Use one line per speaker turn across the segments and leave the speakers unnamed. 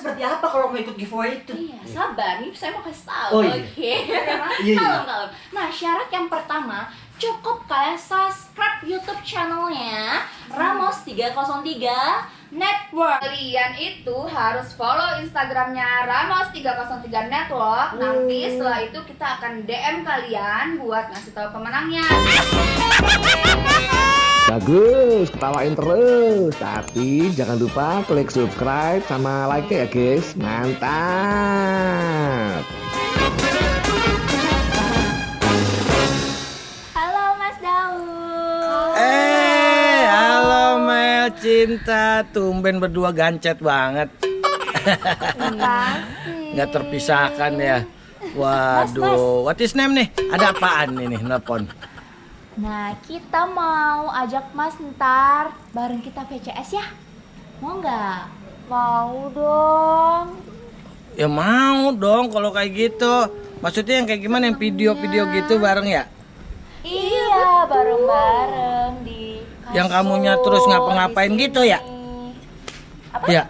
seperti apa kalau mau ikut giveaway itu?
Iya, sabar nih, saya mau kasih tahu.
Oh, iya.
Oke.
Iya.
Kalem. Nah, syarat yang pertama, cukup kalian subscribe YouTube channelnya Ramos 303 Network. Kalian itu harus follow Instagramnya Ramos 303 Network. Nanti setelah itu kita akan DM kalian buat ngasih tahu pemenangnya.
Bagus, ketawain terus. Tapi jangan lupa klik subscribe sama like ya guys. Mantap.
Halo Mas Daud.
Halo Mel cinta, tumben berdua gancet banget. Nggak terpisahkan ya. Waduh, what is name nih? Ada apaan ini nelpon?
Nah, kita mau ajak Mas ntar bareng kita VCS ya. Mau nggak? Mau dong.
Ya mau dong kalau kayak gitu. Maksudnya yang kayak gimana, yang video-video gitu bareng ya?
Iya, bareng-bareng di kasur,
Yang kamunya terus ngapa-ngapain
di
gitu ya?
sini. Apa?
Ya.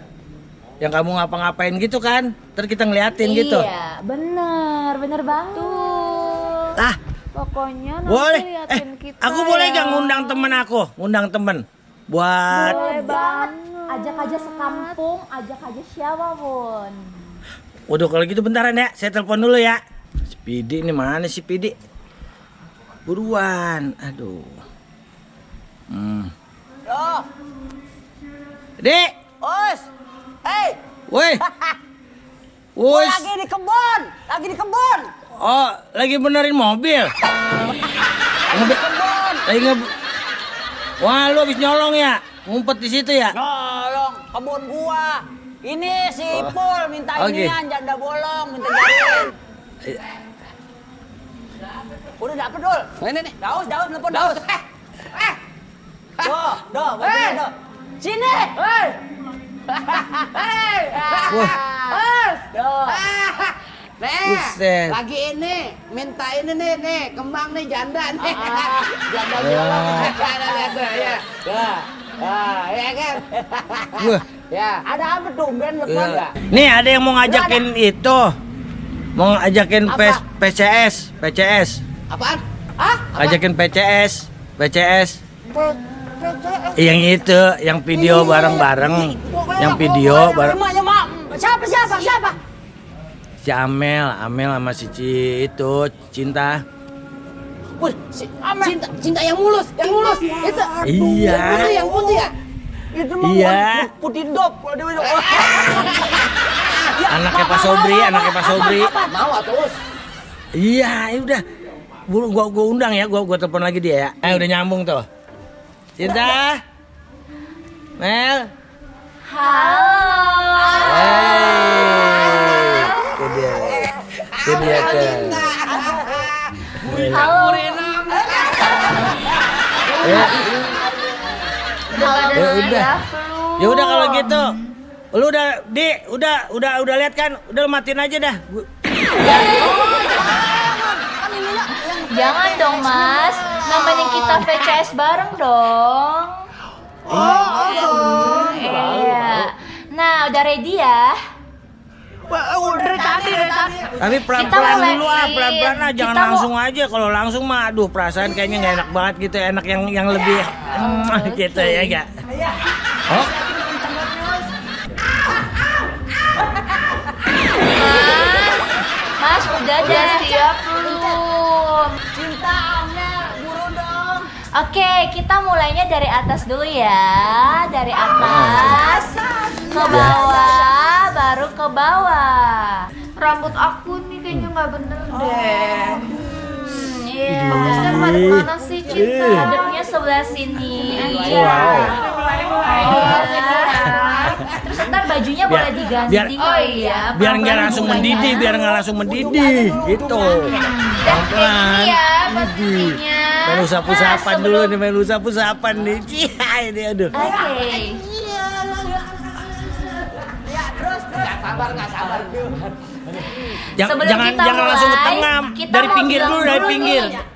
Yang kamu ngapa-ngapain gitu kan? Terus kita ngeliatin gitu.
Iya, bener banget.
Ah,
Pokoknya nanti
boleh.
liatin kita.
Aku boleh
ya.
gak ngundang temen aku? Ngundang temen buat
Boleh banget. Ajak aja sekampung, ajak aja siapapun.
Waduh, kalau gitu bentaran ya, saya telepon dulu ya. Si Pidi ini mana sih Pidi? Buruan, aduh. Dek,
Us, hei,
woi. Woi.
lagi di kebun.
Oh, lagi benerin mobil.
Kebun,
Lagi nge. Wah, lu habis nyolong ya? Ngumpet di situ ya?
nolong kebun gua. Ini si Ipul minta
Oke.
inian, janda bolong, minta jaring. Udah dapet dul. Ini nih, daus, telepon daus. Doh, bantuin doh. Sini. Hei. Doh.
Buset.
Lagi ini, minta ini nih, kembang nih janda nih. Janda bolong. Lihat tuh, ya. Ya kan?
Wah.
Ya, ada apa tumben telepon
Ya.
enggak?
Nih ada yang mau ngajakin itu. Mau ngajakin
Apa?
PCS.
Apaan? Hah?
Ngajakin PCS. Yang itu, yang video bareng-bareng. Yang video bareng.
Siapa?
Si Amel sama si itu Cinta.
Wih, cinta yang mulus. Itu.
Iya.
Itu yang putih ya? Itu mah
Iya.
putih dop.
Anaknya Pak Sobri.
Mau terus.
Iya, ya udah. Gua undang ya, gua telepon lagi dia ya. Udah nyambung tuh. Cinta. Mel.
Halo.
Itu dia tuh.
Halo.
Ya.
Halo.
Ya udah. Ya udah kalau gitu. Lu udah lihat kan? Udah lu matiin aja dah.
Jangan dong Mas, nemenin kita VCS bareng dong. Iya. Nah, udah ready ya?
Udah tadi.
Tapi
Kita
pelan-pelan
mulai.
dulu pelan-pelan jangan
Kita mau-
langsung aja. Kalau langsung mah aduh perasaan kayaknya nggak enak banget gitu. Enak yang lebih gitu ya enggak? Oh,
Mas, udah siap belum?
Cinta Amel, buru dong.
Oke, kita mulainya dari atas dulu ya. Dari atas ke bawah, baru ke bawah. Rambut aku nih kayaknya nggak bener deh. Iya. Bagusnya pada mana sih Cinta? Hadapnya sebelah sini. Iya. Terus ntar bajunya boleh diganti. Oh iya.
biar nggak
pelan-pelan
langsung
bukanya.
mendidih, gitu.
Dan kayak
Pelan-pelan.
gini ya posisinya.
Main usap-usapan
Nah,
dulu
sebelum-
nih, main usap-usapan nih. Cia, ini aduh.
Oke.
Nggak sabar.
Sebelum
Jangan
kita
langsung ke
mulai,
tengah,
kita
dari
mau
pinggir
bilang
dulu,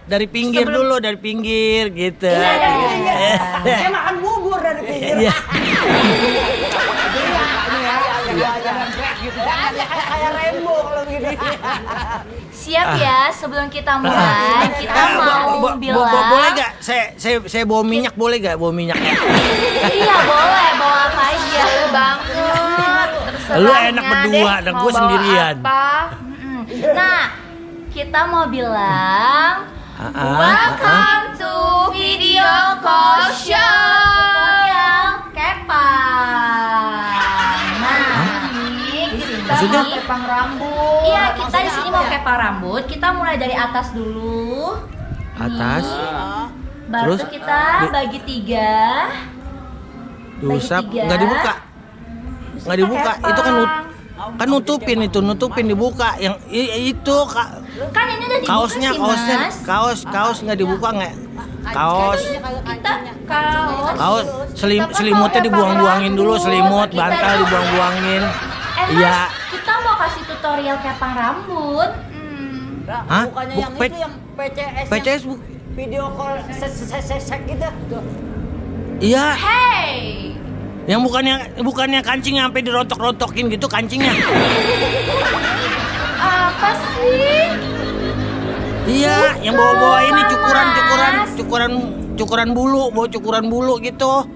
dari pinggir dulu, dari pinggir gitu.
Saya makan bubur dari pinggir.
Iya.
Iya. kayak rainbow kalau begini.
Siap ya, sebelum kita mulai, kita mau bilang.
Boleh gak? Saya bawa minyak, boleh gak? Bawa minyak.
Iya boleh, bawa apa aja. Banget.
Lu enak berdua, dan gue sendirian.
Nah, kita mau bilang welcome to video call show Kepang. Nah, ini kita
Maksudnya?
mau kepang rambut. Iya, kita di sini mau kepang rambut. Kita mulai dari atas dulu.
Atas.
Baru
Terus?
kita bagi 3.
Usap,
tiga.
nggak dibuka. Nggak dibuka, itu kan nutupin dibuka. Yang itu
Kan ini udah dibuka
kaosnya
sih, Mas.
kaos nggak dibuka nggak? Kaos
Kita kaos.
selimutnya dibuang-buangin dulu, selimut, bantal dibuang-buangin. Iya.
Mas, kita mau kasih tutorial kepang rambut.
Hah?
Bukannya yang
Buk-
itu yang PCS,
PCS
yang video call sek gitu.
Iya,
Hey,
yang bukannya kancing sampai dirontok-rontokin gitu kancingnya.
apa sih?
Iya, yang bawa-bawa ini cukuran bulu gitu.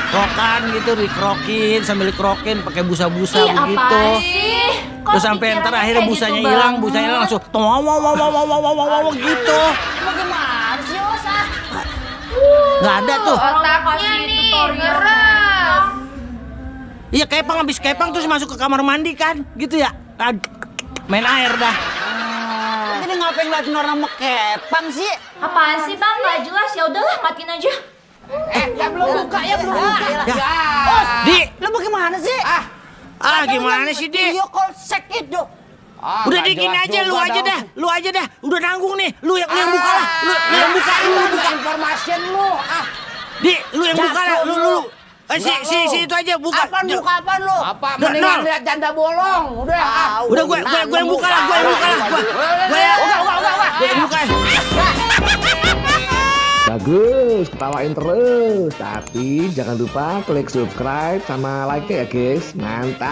Krokan gitu, dikrokin sambil dikrokin pakai busa-busa
Ih,
begitu.
apa sih? Kok
Terus sampai
pikirannya
ntar akhirnya
kayak
busanya
gitu
hilang,
banget?
langsung gitu.
Bagaimana sih, Osa?
Nggak ada tuh.
Otaknya nih, ngeras.
Iya, habis kepang terus masuk ke kamar mandi kan, gitu ya. Main air dah.
Jadi ngapain ngeliatin orang sama kepang sih?
Apaan sih bang? Gak jelas, ya udahlah matiin aja.
Ya belum buka.
Ya, Di.
Lu bagaimana sih?
Gimana sih, Di?
Video call sek itu.
Udah dikini aja, lu aja dah. Udah nanggung nih, lu yang buka lah. Lu yang buka.
Information lu.
Di, lu yang buka lah, lu. Si itu aja buka.
Apaan lu? Apa? Mendingan lihat janda bolong. Udah.
Udah gue yang buka lah. Gue yang buka.
Bagus, ketawain terus. Tapi jangan lupa klik subscribe sama like ya guys. Mantap.